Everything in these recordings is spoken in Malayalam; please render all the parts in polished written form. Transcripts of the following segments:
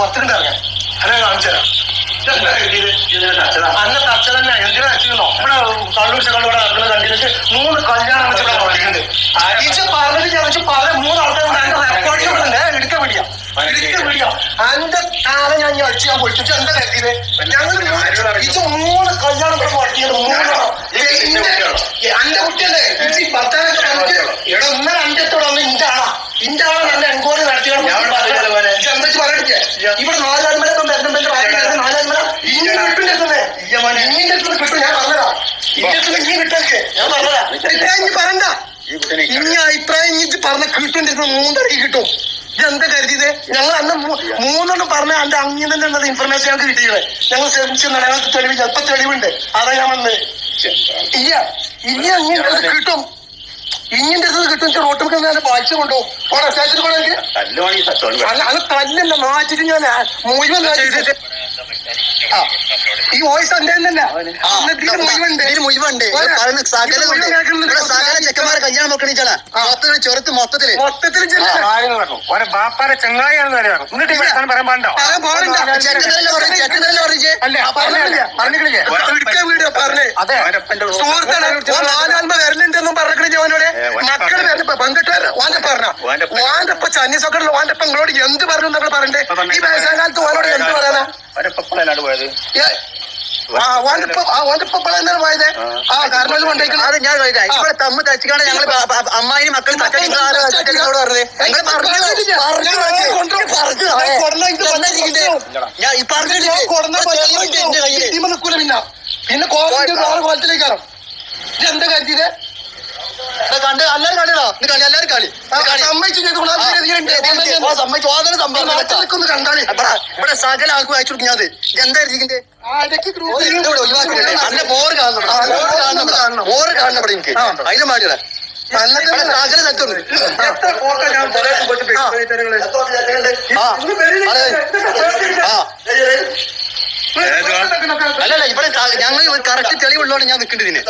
പുറത്തേക്ക് ഇറങ്ങാൻ അല്ലെ കാണിച്ചു തരാം. അന്ന തച്ച തന്നെ എന്തിനാ വെച്ചിരുന്നോ ഇവിടെ കള്ളൂർ ചെക്കോടെ നടക്കുന്ന കണ്ടിട്ട് 3 കല്യാണം പറഞ്ഞിട്ടുണ്ട്. പറഞ്ഞത് ചോദിച്ചു പറഞ്ഞ 3 ആൾക്കാരുണ്ട്. റെക്കോർഡിംഗ് എടുക്കാൻ വേണ്ടിയാ അന്റെ താല ഞാൻ അടിച്ച് ഞാൻ പൊളിച്ചു. എന്താ കരുതിയത്? ഞങ്ങൾ 3 കല്യാണം അന്റെ കുട്ടിയല്ലേ ഭർത്താനൊക്കെ പറഞ്ഞിട്ട് ഇവിടെ ഒന്നര അഞ്ചത്തോടെ വന്ന് ഇന്റെ ആളെ നല്ല എൻക്വയറി നടത്തിയാണ്. എന്താ പറഞ്ഞിട്ട് ഇവിടെ 4 ആൽമല വരുന്നുണ്ട്. 4 ആൽമല ഇങ്ങനെ കിട്ടും ഇങ്ങനെ കിട്ടും. ഞാൻ പറഞ്ഞതാ ഇനി കിട്ടൊക്കെ ഞാൻ പറഞ്ഞതാ. ഇനി പറയണ്ട. ഇനി അഭിപ്രായം ഇനി പറഞ്ഞ കിട്ടും 3 കിട്ടും. ഇതെന്താ കരുതിയത്? ഞങ്ങൾ അന്ന് 3 പറഞ്ഞ അന്റെ അങ്ങനെ തന്നെ ഇൻഫർമേഷൻ ഞങ്ങൾക്ക് കിട്ടിയത്. ഞങ്ങൾ ശ്രമിച്ചു ഞങ്ങൾക്ക് തെളിവ് ചിലപ്പോ തെളിവുണ്ട്. അതാ ഞാൻ വന്നത്. ഇനി അങ്ങനെ കിട്ടും. ഇങ്ങിന്റെ അടുത്ത് കിട്ടും. റോട്ടിൽ വായിച്ചു കൊണ്ടുപോകും. ഓരോ സ്റ്റേഷനിൽ കൊണ്ടെങ്കിൽ അത് തല്ലല്ല മാറ്റിട്ട് ഞാൻ മുഴുവൻ ഈ വോയിസ് എന്റെ മുഴുവുണ്ട്. ചെക്കന്മാരെ കല്യാണം നോക്കണിച്ചാണ് ചെറുത്ത് മൊത്തത്തില് ബാപ്പാരെ ചെങ്ങായിയാണെന്ന് പറയാൻ പാടോ? വരലുണ്ടെന്നും പറഞ്ഞിട്ട് ജോനോടെ മക്കള് പെൺകുട്ടികൾ ഓന്റെ പറഞ്ഞ ഓന്റെ ചന്നീസൊക്കെ ഓന്റെ പെങ്ങളോട് എന്ത് പറഞ്ഞു എന്നൊക്കെ പറയണ്ടേ? ഈ വയസ്സാം കാലത്ത് ഓനോട് എന്ത് പറയാനാ? പോയത് ഞാൻ ഇവിടെ തമ്മ് തച്ചിക്കാണ് ഞങ്ങള് അമ്മായിന് മക്കൾ പിന്നെ കോലത്തിലേക്കാണ്. എന്താ കരുതിയത്? കണ്ട് എല്ലാരും കളിയോ എല്ലാരും കളി ഇവിടെ സകല ആൾക്ക് വായിച്ചു കൊടുക്കും. ഞാൻ എന്താ ഇതിന്റെ മോറ് കാണണം. മോറ് കാണണം ഇവിടെ എനിക്ക്. അതിന് മാടിയടാ സകല സ്ഥലത്തുണ്ട്. അല്ലല്ല ഇവിടെ ഞങ്ങൾ കറക്റ്റ് തെളിവുള്ളോടെ ഞാൻ നിൽക്കേണ്ടതിന്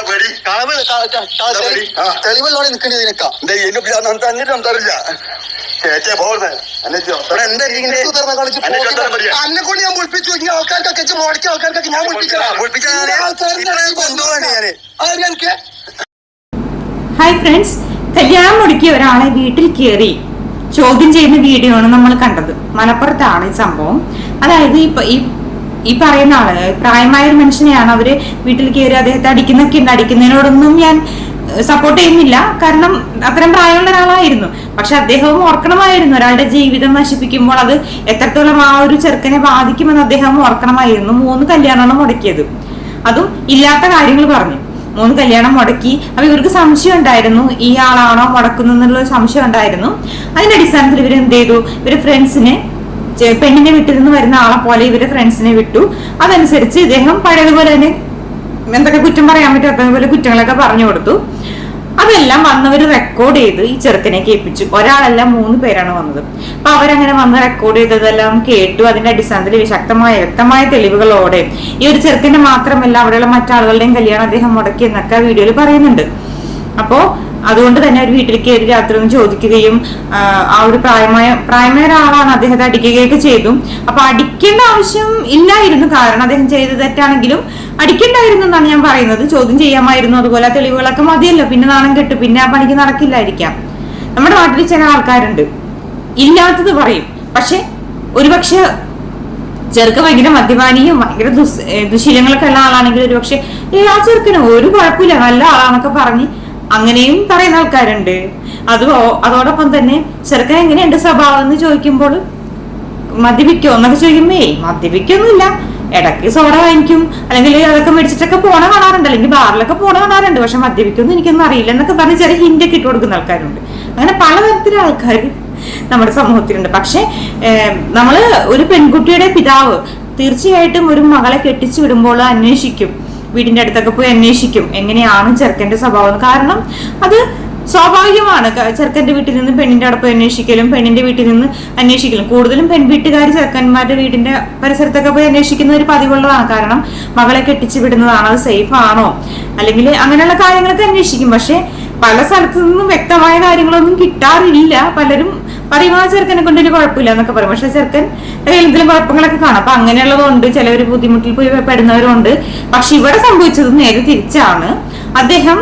തെളിവുള്ളോടെ നിൽക്കേണ്ടതിനൊക്കെ അന്നെ കൊണ്ട് ഞാൻ മുൾപ്പിച്ചു നോക്കി ആൾക്കാർക്കൊക്കെ മോടിച്ച ആൾക്കാർക്കൊക്കെ ഞാൻ മുൾപ്പിച്ചു. ഹായ് ഫ്രണ്ട്സ്, കല്യാണം മുടക്കിയ ഒരാളെ വീട്ടിൽ കയറി ചോദ്യം ചെയ്യുന്ന വീഡിയോ ആണ് നമ്മൾ കണ്ടത്. മലപ്പുറത്താണ് ഈ സംഭവം. അതായത് ഈ പറയുന്ന ആള് പ്രായമായ ഒരു മനുഷ്യനെയാണ് അവര് വീട്ടിൽ കയറി അദ്ദേഹത്തെ അടിക്കുന്നൊക്കെ ഉണ്ട്. അടിക്കുന്നതിനോടൊന്നും ഞാൻ സപ്പോർട്ട് ചെയ്യുന്നില്ല, കാരണം അത്രയും പ്രായമുള്ള ഒരാളായിരുന്നു. പക്ഷെ അദ്ദേഹവും ഓർക്കണമായിരുന്നു ഒരാളുടെ ജീവിതം നശിപ്പിക്കുമ്പോൾ അത് എത്രത്തോളം ആ ഒരു ചെറുക്കനെ ബാധിക്കുമെന്ന് അദ്ദേഹം ഓർക്കണമായിരുന്നു. 3 കല്യാണമാണ് മുടക്കിയത്. അതും ഇല്ലാത്ത കാര്യങ്ങൾ പറഞ്ഞു. 3 കല്യാണം മുടക്കി. അപ്പൊ ഇവർക്ക് സംശയം ഉണ്ടായിരുന്നു ഈ ആളാണോ മുടക്കുന്നുള്ള സംശയം ഉണ്ടായിരുന്നു. അതിന്റെ അടിസ്ഥാനത്തിൽ ഇവർ എന്ത് ചെയ്തു? ഇവര് ഫ്രണ്ട്സിനെ പെണ്ണിനെ വീട്ടിൽ നിന്ന് വരുന്ന ആളെ പോലെ ഇവരെ ഫ്രണ്ട്സിനെ വിട്ടു. അതനുസരിച്ച് ഇദ്ദേഹം പഴയതുപോലെ തന്നെ എന്തൊക്കെ കുറ്റം പറയാൻ പറ്റും അതേപോലെ കുറ്റങ്ങളൊക്കെ പറഞ്ഞു കൊടുത്തു. അതെല്ലാം വന്നവര് റെക്കോർഡ് ചെയ്ത് ഈ ചെറുക്കനെ കേൾപ്പിച്ചു. ഒരാളല്ല 3 പേരാണ് വന്നത്. അപ്പൊ അവരങ്ങനെ വന്ന് റെക്കോർഡ് ചെയ്തതെല്ലാം കേട്ടു. അതിന്റെ അടിസ്ഥാനത്തിൽ വ്യക്തമായ തെളിവുകളോടെ ഈ ഒരു ചെറുക്കന്റെ മാത്രമല്ല അവിടെയുള്ള മറ്റാളുകളുടെയും കല്യാണം അദ്ദേഹം മുടക്കി എന്നൊക്കെ വീഡിയോയിൽ പറയുന്നുണ്ട്. അപ്പോ അതുകൊണ്ട് തന്നെ ഒരു വീട്ടിൽ കയറി രാത്രി ഒന്ന് ചോദിക്കുകയും ആ ഒരു പ്രായമായ ഒരാളാണ് അദ്ദേഹത്തെ അടിക്കുകയൊക്കെ ചെയ്തു. അപ്പൊ അടിക്കേണ്ട ആവശ്യം ഇല്ലായിരുന്നു, കാരണം അദ്ദേഹം ചെയ്ത തെറ്റാണെങ്കിലും അടിക്കണ്ടായിരുന്നു എന്നാണ് ഞാൻ പറയുന്നത്. ചോദ്യം ചെയ്യാമായിരുന്നു. അതുപോലെ തെളിവുകളൊക്കെ മതിയല്ലോ. പിന്നെ നാണം കെട്ടു, പിന്നെ ആ പണിക്ക് നടക്കില്ലായിരിക്കാം. നമ്മുടെ നാട്ടിൽ ചില ആൾക്കാരുണ്ട് ഇല്ലാത്തത് പറയും. പക്ഷെ ഒരുപക്ഷെ ചെറുക്ക ഭയങ്കര മദ്യപാനിയും ഭയങ്കര ദുശീലങ്ങളൊക്കെ ഉള്ള ആളാണെങ്കിൽ ഒരുപക്ഷെ ആ ചെറുക്കന് ഒരു കുഴപ്പമില്ല നല്ല ആളാന്നൊക്കെ പറഞ്ഞ് അങ്ങനെയും പറയുന്ന ആൾക്കാരുണ്ട്. അതോടൊപ്പം തന്നെ ചെറുക്കൻ എങ്ങനെയുണ്ട് സ്വഭാവം എന്ന് ചോദിക്കുമ്പോൾ മദ്യപിക്കോ എന്നൊക്കെ ചോദിക്കുമ്പോ മദ്യപിക്കൊന്നുമില്ല, ഇടയ്ക്ക് സോഡ വാങ്ങിക്കും, അല്ലെങ്കിൽ അതൊക്കെ മേടിച്ചിട്ടൊക്കെ പോണ കാണാറുണ്ട്, അല്ലെങ്കിൽ ബാറിലൊക്കെ പോണ കാണാറുണ്ട്, പക്ഷെ മദ്യപിക്കൊന്നും എനിക്കൊന്നും അറിയില്ല എന്നൊക്കെ പറഞ്ഞ് ചെറിയ ഹിന്റൊക്കെ ഇട്ട് കൊടുക്കുന്ന ആൾക്കാരുണ്ട്. അങ്ങനെ പലതരത്തിലുള്ള ആൾക്കാർ നമ്മുടെ സമൂഹത്തിലുണ്ട്. പക്ഷെ നമ്മള് ഒരു പെൺകുട്ടിയുടെ പിതാവ് തീർച്ചയായിട്ടും ഒരു മകളെ കെട്ടിച്ചു വിടുമ്പോൾ അന്വേഷിക്കും, വീടിന്റെ അടുത്തൊക്കെ പോയി അന്വേഷിക്കും എങ്ങനെയാണ് ചെറുക്കന്റെ സ്വഭാവം. കാരണം അത് സ്വാഭാവികമാണ്. ചെറുക്കന്റെ വീട്ടിൽ നിന്ന് പെണ്ണിന്റെ അവിടെ പോയി അന്വേഷിക്കലും പെണ്ണിന്റെ വീട്ടിൽ നിന്ന് അന്വേഷിക്കലും കൂടുതലും പെൺവീട്ടുകാർ ചെറുക്കന്മാരുടെ വീടിന്റെ പരിസരത്തൊക്കെ പോയി അന്വേഷിക്കുന്ന ഒരു പതിവുള്ളതാണ്. കാരണം മകളെ കെട്ടിച്ചു വിടുന്നതാണോ, അത് സേഫ് ആണോ, അല്ലെങ്കിൽ അങ്ങനെയുള്ള കാര്യങ്ങളൊക്കെ അന്വേഷിക്കും. പക്ഷെ പല സ്ഥലത്തു നിന്നും വ്യക്തമായ കാര്യങ്ങളൊന്നും കിട്ടാറില്ല. പലരും പറയുമ്പോൾ ആ ചെറുക്കനെ കൊണ്ട് ഒരു കുഴപ്പമില്ല എന്നൊക്കെ പറയും. പക്ഷെ ചെറുക്കൻ എന്തെങ്കിലും കുഴപ്പങ്ങളൊക്കെ കാണാം. അപ്പൊ അങ്ങനെയുള്ളതുകൊണ്ട് ചിലവർ ബുദ്ധിമുട്ടിൽ പോയി പെടുന്നവരുണ്ട്. പക്ഷെ ഇവിടെ സംഭവിച്ചത് നേരെ തിരിച്ചാണ്. അദ്ദേഹം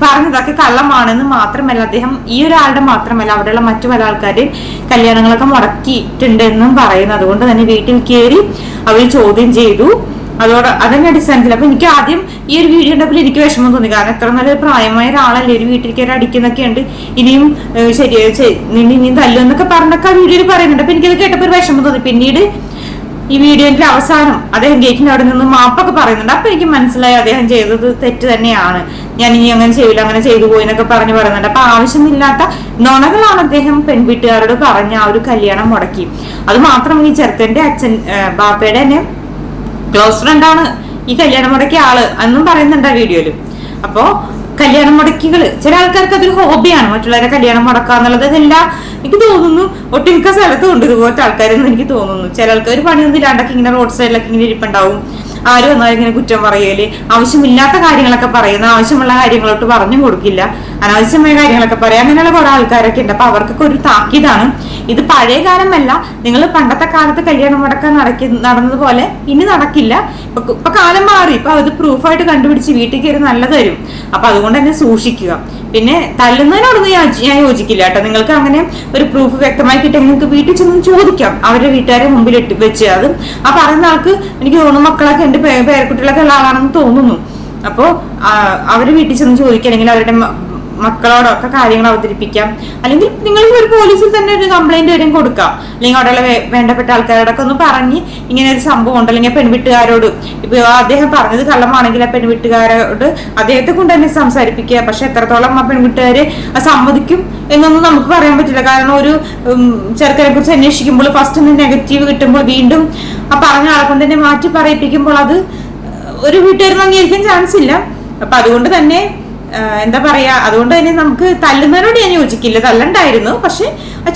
പറഞ്ഞതൊക്കെ കള്ളമാണെന്ന് മാത്രമല്ല, അദ്ദേഹം ഈ ഒരാളുടെ മാത്രമല്ല അവിടെയുള്ള മറ്റു പല ആൾക്കാരെയും കല്യാണങ്ങളൊക്കെ മുടക്കിയിട്ടുണ്ട് എന്നും പറയുന്നു. അതുകൊണ്ട് തന്നെ വീട്ടിൽ കയറി അവർ ചോദ്യം ചെയ്തു. അതിന്റെ അടിസ്ഥാനത്തിൽ അപ്പൊ എനിക്ക് ആദ്യം ഈ ഒരു വീഡിയോ ഉണ്ടപ്പോൾ എനിക്ക് വിഷമം തോന്നി. കാരണം എത്ര നല്ലൊരു പ്രായമായ ഒരാളല്ലേ, ഒരു വീട്ടിൽ കയറി അടിക്കുന്നൊക്കെ ഉണ്ട്, ഇനിയും ഇനിയും തല്ലുന്നൊക്കെ പറഞ്ഞൊക്കെ ആ വീഡിയോയിൽ പറയുന്നുണ്ട്. അപ്പൊ എനിക്കത് കേട്ടപ്പോൾ ഒരു വിഷമം തോന്നി. പിന്നീട് ഈ വീഡിയോന്റെ അവസാനം അദ്ദേഹം ഗേറ്റിന്റെ അവിടെ നിന്ന് മാപ്പൊക്കെ പറയുന്നുണ്ട്. അപ്പൊ എനിക്ക് മനസ്സിലായി അദ്ദേഹം ചെയ്തത് തെറ്റ് തന്നെയാണ്, ഞാൻ ഇനി അങ്ങനെ ചെയ്യില്ല, അങ്ങനെ ചെയ്തു പോയി എന്നൊക്കെ പറഞ്ഞു പറയുന്നുണ്ട്. അപ്പൊ ആവശ്യമില്ലാത്ത നുണകളാണ് അദ്ദേഹം പെൺവീട്ടുകാരോട് പറഞ്ഞ ആ ഒരു കല്യാണം മുടക്കി. അത് മാത്രമല്ല, ഈ ചെറുക്കന്റെ അച്ഛൻ ബാപ്പയുടെ തന്നെ ക്ലോസ് ഫ്രണ്ടാണ് ഈ കല്യാണം മുടക്കിയ ആള് എന്നും പറയുന്നുണ്ട് ആ വീഡിയോയില്. അപ്പോ കല്യാണം മുടക്കികള് ചില ആൾക്കാർക്ക് അതൊരു ഹോബിയാണ്, മറ്റുള്ളവരെ കല്യാണം മുടക്കുക എന്നുള്ളത്. അതെല്ലാം എനിക്ക് തോന്നുന്നു ഒട്ടുമിക്ക സ്ഥലത്തും ഉണ്ട് ഇതുപോലത്തെ ആൾക്കാരെന്ന് എനിക്ക് തോന്നുന്നു. ചില ആൾക്കാർ പണിയൊന്നും ഇല്ലാണ്ടൊക്കെ ഇങ്ങനെ റോഡ് സൈഡിലൊക്കെ ഇങ്ങനെ ഇരിപ്പുണ്ടാവും. ആര് വന്നാലും ഇങ്ങനെ കുറ്റം പറയല്, ആവശ്യമില്ലാത്ത കാര്യങ്ങളൊക്കെ പറയുന്ന, ആവശ്യമുള്ള കാര്യങ്ങളോട്ട് പറഞ്ഞു കൊടുക്കില്ല, അനാവശ്യമായ കാര്യങ്ങളൊക്കെ പറയാം. അങ്ങനെയുള്ള കുറെ ആൾക്കാരൊക്കെ ഉണ്ട്. അപ്പൊ അവർക്കൊക്കെ ഒരു താക്കീതാണ്. ഇത് പഴയ കാലമല്ല, നിങ്ങൾ പണ്ടത്തെ കാലത്ത് കല്യാണം മുടക്കാൻ നടന്നതുപോലെ ഇനി നടക്കില്ല. ഇപ്പൊ കാലം മാറി. ഇപ്പൊ അത് പ്രൂഫായിട്ട് കണ്ടുപിടിച്ച് വീട്ടിൽ കയറി നല്ലത് വരും. അപ്പൊ അതുകൊണ്ട് തന്നെ സൂക്ഷിക്കുക. പിന്നെ തല്ലുന്നതിനോടൊന്നും ഞാൻ യോജിക്കില്ല കേട്ടോ. നിങ്ങൾക്ക് അങ്ങനെ ഒരു പ്രൂഫ് വ്യക്തമായി കിട്ടിയാൽ നിങ്ങൾക്ക് വീട്ടിൽ ചെന്ന് ചോദിക്കാം, അവരുടെ വീട്ടുകാരെ മുമ്പിൽ വെച്ച്. അത് ആ പറയുന്ന ആൾക്ക് എനിക്ക് തോന്നുന്നു മക്കളൊക്കെ എന്റെ പേരക്കുട്ടികളൊക്കെ ഉള്ള ആളാണെന്ന് തോന്നുന്നു. അപ്പോ അവര് വീട്ടിൽ ചെന്ന് ചോദിക്കുക, അല്ലെങ്കിൽ അവരുടെ മക്കളോടൊക്കെ കാര്യങ്ങൾ അവതരിപ്പിക്കാം. അല്ലെങ്കിൽ നിങ്ങൾ ഒരു പോലീസിൽ തന്നെ ഒരു കംപ്ലൈന്റ് വരെയും കൊടുക്കാം. അല്ലെങ്കിൽ അവിടെയുള്ള വേണ്ടപ്പെട്ട ആൾക്കാരോടൊക്കെ ഒന്ന് പറഞ്ഞ് ഇങ്ങനെ ഒരു സംഭവം ഉണ്ട്, അല്ലെങ്കിൽ പെൺവീട്ടുകാരോട് ഇപ്പൊ അദ്ദേഹം പറഞ്ഞത് കള്ളമാണെങ്കിൽ ആ പെൺവീട്ടുകാരോട് അദ്ദേഹത്തെ കൊണ്ട് തന്നെ സംസാരിപ്പിക്കുക. പക്ഷെ എത്രത്തോളം ആ പെൺവീട്ടുകാര് സമ്മതിക്കും എന്നൊന്നും നമുക്ക് പറയാൻ പറ്റില്ല. കാരണം ഒരു ചെറുക്കനെ കുറിച്ച് അന്വേഷിക്കുമ്പോൾ ഫസ്റ്റ് നെഗറ്റീവ് കിട്ടുമ്പോൾ വീണ്ടും ആ പറഞ്ഞ ആളെ കൊണ്ട് തന്നെ മാറ്റി പറയിപ്പിക്കുമ്പോൾ അത് ഒരു വീട്ടുകാരും അംഗീകരിക്കാൻ ചാൻസ് ഇല്ല. അപ്പൊ അതുകൊണ്ട് തന്നെ എന്താ പറയാ, അതുകൊണ്ട് തന്നെ നമുക്ക് തല്ലുന്നതിനോട് ഞാൻ യോജിക്കില്ല. തല്ലണ്ടായിരുന്നു, പക്ഷെ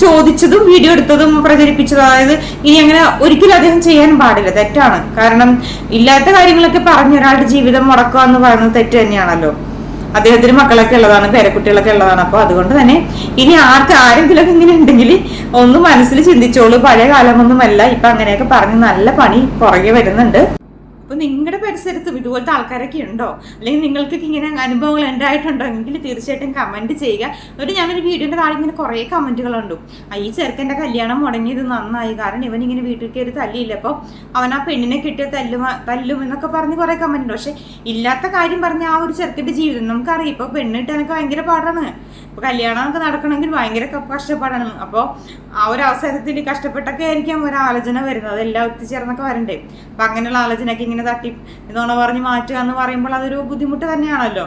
ചോദിച്ചതും വീഡിയോ എടുത്തതും പ്രചരിപ്പിച്ചതും, അതായത് ഇനി അങ്ങനെ ഒരിക്കലും അദ്ദേഹം ചെയ്യാൻ പാടില്ല, തെറ്റാണ്. കാരണം ഇല്ലാത്ത കാര്യങ്ങളൊക്കെ പറഞ്ഞ് ഒരാളുടെ ജീവിതം മുടക്കുക എന്ന് പറയുന്നത് തെറ്റ് തന്നെയാണല്ലോ. അദ്ദേഹത്തിന് മക്കളൊക്കെ ഉള്ളതാണ്, പേരക്കുട്ടികളൊക്കെ ഉള്ളതാണ്. അപ്പൊ അതുകൊണ്ട് തന്നെ ഇനി ആരെങ്കിലും ഇങ്ങനെ ഉണ്ടെങ്കിൽ ഒന്ന് മനസ്സിൽ ചിന്തിച്ചോളൂ. പഴയ കാലമൊന്നുമല്ല. ഇപ്പൊ അങ്ങനെയൊക്കെ പറഞ്ഞ് നല്ല പണി പുറകെ വരുന്നുണ്ട്. അപ്പൊ നിങ്ങളുടെ പരിസരത്തും ഇതുപോലത്തെ ആൾക്കാരൊക്കെ ഉണ്ടോ, അല്ലെങ്കിൽ നിങ്ങൾക്കൊക്കെ ഇങ്ങനെ അനുഭവങ്ങൾ ഉണ്ടായിട്ടുണ്ടോ എങ്കിൽ തീർച്ചയായിട്ടും കമന്റ് ചെയ്യുക. എന്നിട്ട് ഞാനൊരു വീഡിയോന്റെ താഴെ ഇങ്ങനെ കുറെ കമന്റുകളുണ്ട്. ഈ ചെറുക്കന്റെ കല്യാണം മുടങ്ങിയത് നന്നായി, കാരണം ഇവൻ ഇങ്ങനെ വീട്ടിൽ കയറി തല്ലിയില്ല, അപ്പൊ അവൻ ആ പെണ്ണിനെ കിട്ടിയ തല്ലും എന്നൊക്കെ പറഞ്ഞ് കുറെ കമന്റ് ഉണ്ട്. പക്ഷെ ഇല്ലാത്ത കാര്യം പറഞ്ഞ ആ ഒരു ചെറുക്കന്റെ ജീവിതം നമുക്കറിയാം. ഇപ്പൊ പെണ്ണിട്ടാനൊക്കെ ഭയങ്കര പാടാണ്. ഇപ്പൊ കല്യാണമൊക്കെ നടക്കണമെങ്കിൽ ഭയങ്കര കഷ്ടപ്പാടാണ്. അപ്പോൾ ആ ഒരു അവസരത്തിൽ കഷ്ടപ്പെട്ടൊക്കെ ആയിരിക്കാം ഒരു ആലോചന വരുന്നത്, എല്ലാം ഒത്തുചേർന്നൊക്കെ വരണ്ടേ. അപ്പൊ അങ്ങനെയുള്ള ആലോചനയൊക്കെ ഇങ്ങനെ തട്ടി എന്നോണം പറഞ്ഞ് മാറ്റുക എന്ന് പറയുമ്പോൾ അതൊരു ബുദ്ധിമുട്ട് തന്നെയാണല്ലോ.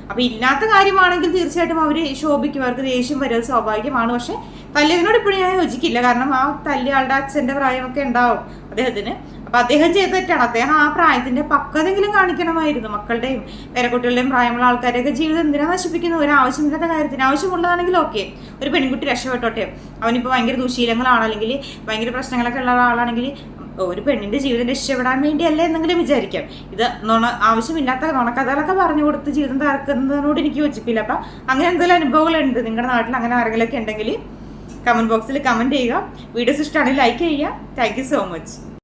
അപ്പൊ ഇല്ലാത്ത കാര്യമാണെങ്കിൽ തീർച്ചയായിട്ടും അവര് ശോഭിക്കും, അവർക്ക് ദേഷ്യം വരും, അത് സ്വാഭാവികമാണ്. പക്ഷെ തല്ലിയതിനോട് ഇപ്പോഴും ഞാൻ യോജിക്കില്ല. കാരണം ആ തല്ലിയാളുടെ അച്ഛന്റെ പ്രായമൊക്കെ ഉണ്ടാവും അദ്ദേഹത്തിന്. അപ്പൊ അദ്ദേഹം ചെയ്ത തെറ്റാണ്. അദ്ദേഹം ആ പ്രായത്തിന്റെ പക്വതെങ്കിലും കാണിക്കണമായിരുന്നു. മക്കളുടെയും പേരക്കുട്ടികളുടെയും പ്രായമുള്ള ആൾക്കാരെയൊക്കെ ജീവിതം എന്തിനാ നശിപ്പിക്കുന്നത്? ഒരു ആവശ്യമില്ലാത്ത കാര്യത്തിന്. ആവശ്യമുള്ളതാണെങ്കിൽ ഓക്കെ, ഒരു പെൺകുട്ടി രക്ഷപ്പെട്ടോട്ടെ. അവനിപ്പോ ഭയങ്കര ദുശീലങ്ങളാണ്, അല്ലെങ്കിൽ ഭയങ്കര പ്രശ്നങ്ങളൊക്കെ ഉള്ള ആളാണെങ്കിൽ ഒരു പെണ്ണിന്റെ ജീവിതം രക്ഷപ്പെടാൻ വേണ്ടിയല്ലേ എന്നെങ്കിലും വിചാരിക്കാം. ഇത് ആവശ്യമില്ലാത്ത നുണക്കഥകളൊക്കെ പറഞ്ഞു കൊടുത്ത് ജീവിതം തകർക്കുന്നതിനോട് എനിക്ക് യോജിപ്പില്ല. അപ്പൊ അങ്ങനെ എന്തെങ്കിലും അനുഭവങ്ങളുണ്ട് നിങ്ങളുടെ നാട്ടിൽ, അങ്ങനെ ആരെങ്കിലൊക്കെ ഉണ്ടെങ്കിൽ കമന്റ് ബോക്സിൽ കമന്റ് ചെയ്യുക. വീഡിയോസ് ഇഷ്ടമാണെങ്കിൽ ലൈക്ക് ചെയ്യുക. Thank you so much.